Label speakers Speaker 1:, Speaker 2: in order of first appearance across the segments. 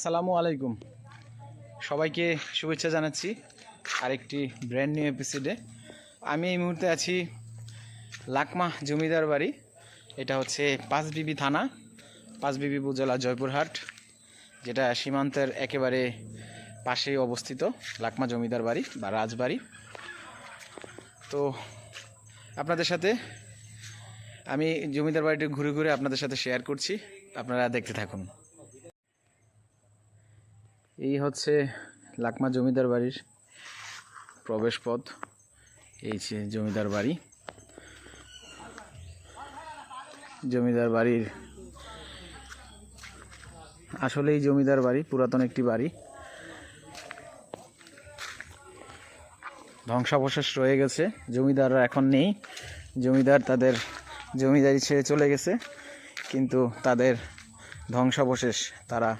Speaker 1: আসসালামু আলাইকুম, সবাইকে শুভেচ্ছা জানাচ্ছি আরেকটি ব্র্যান্ড নিউ এপিসোডে। আমি এই মুহূর্তে আছি লাকমা জমিদার বাড়ি। এটা হচ্ছে পাঁচবিবি থানা, পাঁচবিবি উপজেলা, জয়পুরহাট, যেটা সীমান্তের একেবারে পাশেই অবস্থিত লাকমা জমিদার বাড়ি বা রাজবাড়ি। তো আপনাদের সাথে আমি জমিদার বাড়িটি ঘুরে ঘুরে আপনাদের সাথে শেয়ার করছি, আপনারা দেখতে থাকুন। এই হচ্ছে লাকমা জমিদার বাড়ির প্রবেশ পথ। এই যে জমিদার বাড়ি। জমিদার বাড়ির আসলেই জমিদার বাড়ি, পুরাতন একটি বাড়ি। ধ্বংসাবশেষ রয়ে গেছে, জমিদাররা এখন নেই। জমিদার তাদের জমিদারি ছেড়ে চলে গেছে, কিন্তু তাদের ধ্বংসাবশেষ, তারা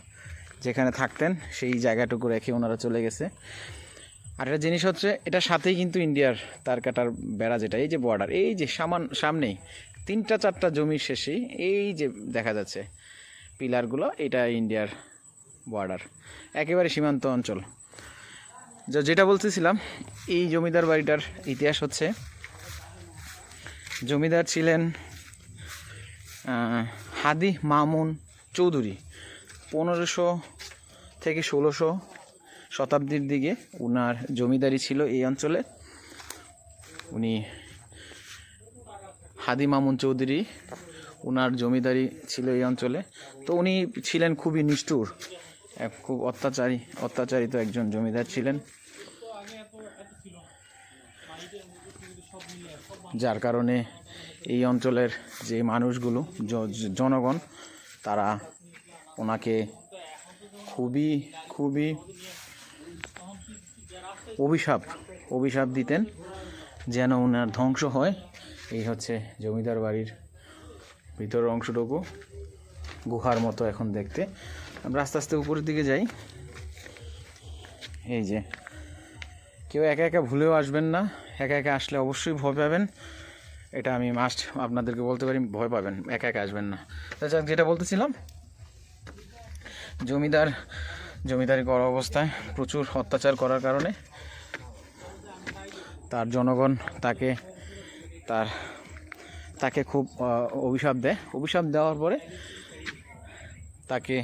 Speaker 1: যেখানে থাকতেন সেই জায়গাটুকু রেখে ওনারা চলে গেছে। আর একটা জিনিস হচ্ছে, এটার সাথেই কিন্তু ইন্ডিয়ার তার কাটার বেড়া, যেটা এই যে বর্ডার, এই যে সামনেই 3-4টা জমির শেষেই এই যে দেখা যাচ্ছে পিলারগুলো, এটা ইন্ডিয়ার বর্ডার, একেবারে সীমান্ত অঞ্চল। যেটা বলতেছিলাম, এই জমিদার বাড়িটার ইতিহাস হচ্ছে, জমিদার ছিলেন হাদি মামুন চৌধুরী। 1500 থেকে 1600 শতাব্দীর দিকে উনার জমিদারি ছিল এই অঞ্চলে। উনি হাদি মামুন চৌধুরী, উনার জমিদারি ছিল এই অঞ্চলে। তো উনি ছিলেন খুবই নিষ্ঠুর, খুব অত্যাচারিত একজন জমিদার ছিলেন, যার কারণে এই অঞ্চলের যে মানুষগুলো, জনগণ, তারা ওনাকে খুবই খুবই অভিশাপ দিতেন যেন ওনার ধ্বংস হয়। এই হচ্ছে জমিদার বাড়ির ভিতরের অংশটুকু, গুহার মতো এখন দেখতে। আমরা আস্তে আস্তে উপরের দিকে যাই। এই যে, কেউ একা একা ভুলেও আসবেন না, একা একা আসলে অবশ্যই ভয় পাবেন। এটা আমি মাস্ট আপনাদেরকে বলতে পারি, ভয় পাবেন, একা একা আসবেন না। তাছাড়া যেটা বলতেছিলাম, জমিদারি করা অবস্থায় প্রচুর অত্যাচার করার কারণে তার জনগণ তাকে খুব অভিশাপ দেয়। অভিশাপ দেওয়ার পরে তাকে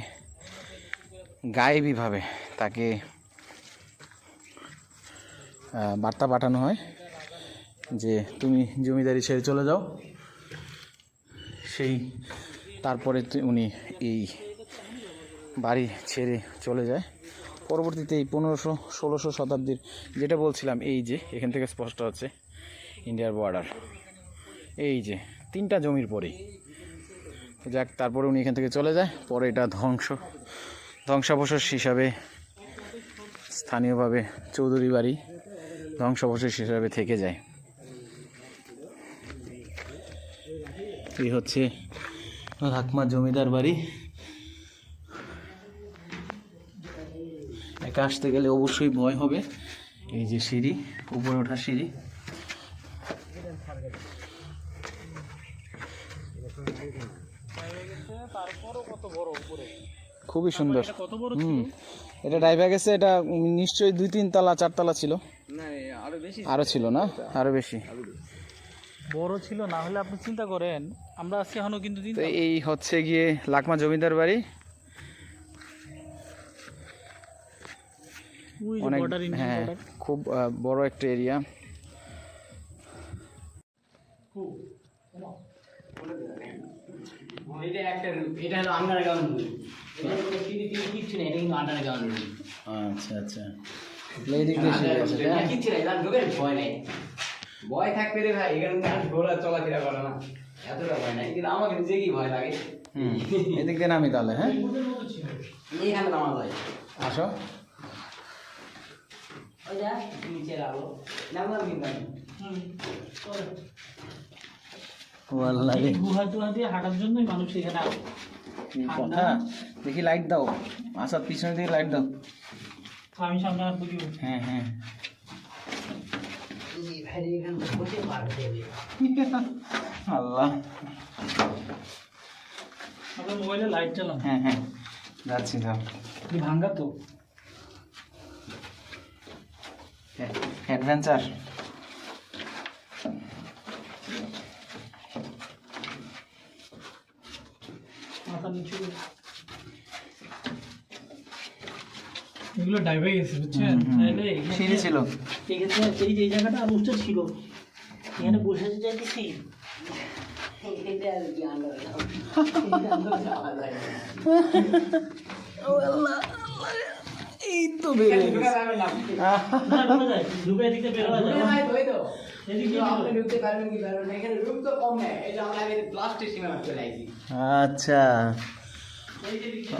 Speaker 1: গায়েবীভাবে তাকে বার্তা পাঠানো হয় যে তুমি জমিদারি ছেড়ে চলে যাও। তারপরে উনি এই বাড়ি ছেড়ে চলে যায়। পরবর্তীতে এই 1500-1600 শতাব্দীর, যেটা বলছিলাম, এই যে এখান থেকে স্পষ্ট হচ্ছে ইন্ডিয়ার বর্ডার, এই যে 3টা জমির পরেই। যাক, তারপরে উনি এখান থেকে চলে যায়। পরে এটা ধ্বংসাবশেষ হিসাবে, স্থানীয়ভাবে চৌধুরী বাড়ি ধ্বংসাবশেষ হিসাবে থেকে যায়। এই হচ্ছে লাকমা জমিদার বাড়ি। একা আসতে গেলে অবশ্যই ভয় হবে। এই যে সিঁড়ি, উপরে ওঠার সিঁড়ি। খুবই সুন্দর। এটা ডাইভা গেছে, এটা নিশ্চয়ই 2-3 তলা 4 তলা ছিল, আরো ছিল না, আরো বেশি
Speaker 2: বড় ছিল। না হলে আপনি চিন্তা করেন, আমরা আজকে এখনো কিন্তু
Speaker 1: এই হচ্ছে গিয়ে লাকমা জমিদার বাড়ি। অনেক, হ্যাঁ, খুব বড় একটা এরিয়া। আচ্ছা আচ্ছা,
Speaker 3: ভয় থাকবে রে ভাই, এখানে ঘোরা চলাফেরা করে না, এতটা ভয় নাই। কিন্তু আমাকে নিজে কি ভয় লাগে।
Speaker 1: এদিক দিয়ে নামি তাহলে। হ্যাঁ,
Speaker 3: এইখানে নামা যায়।
Speaker 1: আসো,
Speaker 3: ওই যা নিচে রাখো, নামলাম কিন্তু আমি।
Speaker 2: গুহা টুহা দিয়ে হাঁটার জন্যই মানুষ এখানে আসে।
Speaker 1: কথা দেখি, লাইট দাও আসার পিছনে দিকে, লাইট দাও।
Speaker 2: আমি সামনে আর বুঝি।
Speaker 1: হ্যাঁ হ্যাঁ,
Speaker 2: আল্লাহ, মোবাইলে লাইট চালাম।
Speaker 1: হ্যাঁ হ্যাঁ, যাচ্ছি তো।
Speaker 2: কি ভাঙ্গা তো
Speaker 1: অ্যাডভেঞ্চার।
Speaker 2: মাথা নিচু করে। এগুলো ডাইভে গেছে বুঝছেন? তাইলে এখানে-
Speaker 1: সিঁড়ি ছিল।
Speaker 2: এখানে এই যে এই জায়গাটা আর উঁচু ছিল, এখানে বসে যাইতেছি।
Speaker 3: এটা আর কি আন্ডার যাওয়া যায় না।
Speaker 1: এই তো বেড়ে
Speaker 3: ঢুকা যাবে না।
Speaker 2: না, ঢোকা যায়, ঢুকে এদিকে বের হওয়া যায়।
Speaker 3: ঢুকে যায় তো, এই তো।
Speaker 2: এদিকে
Speaker 3: কিন্তু আপনি ঢুকতে পারবেন কি পারবেন না, এখানে রুম তো কম নেই। এই যে আমরা আগে প্লাস্টিক সীমানা চলে আইছি।
Speaker 1: আচ্ছা।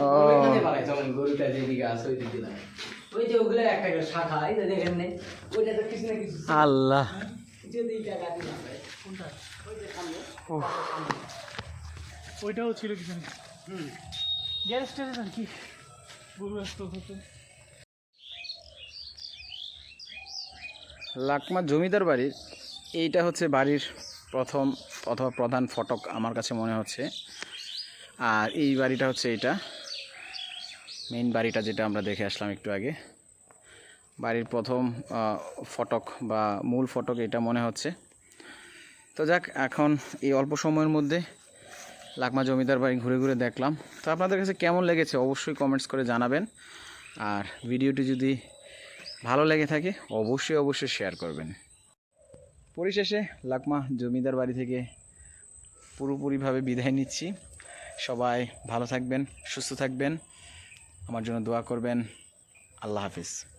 Speaker 1: ও
Speaker 3: ওইখানে পালাই, চলেন গরুটা যেদিকে আছে ওই দিকে দাঁড়াই। ওই যে ওগুলো একটা একটা শাখা, এই যে দেখেন নেই, ওইটা তো কিছু না কিছু
Speaker 1: আল্লাহ।
Speaker 3: যদি টাকা দিলাম কোনটা ওই যে সামনে
Speaker 2: ওইটাও ছিল কিছু না। গ্যাস ট্যাস আর কি গরু আসতো হতো।
Speaker 1: লাকমা জমিদার বাড়ির এইটা হচ্ছে বাড়ির প্রথম অথবা প্রধান ফটক আমার কাছে মনে হচ্ছে। আর এই বাড়িটা হচ্ছে এইটা মেইন বাড়িটা, যেটা আমরা দেখে আসলাম একটু আগে। বাড়ির প্রথম ফটক বা মূল ফটক এটা মনে হচ্ছে। তো যাক, এখন এই অল্প সময়ের মধ্যে লাকমা জমিদার বাড়ি ঘুরে ঘুরে দেখলাম। তো আপনাদের কাছে কেমন লেগেছে অবশ্যই কমেন্টস করে জানাবেন। আর ভিডিওটি যদি ভালো লেগে থাকে অবশ্যই শেয়ার করবেন। পরিশেষে লাকমা জমিদার বাড়ি থেকে পুরোপুরিভাবে বিদায় নিচ্ছি। সবাই ভালো থাকবেন, সুস্থ থাকবেন, আমার জন্য দোয়া করবেন। আল্লাহ হাফিজ।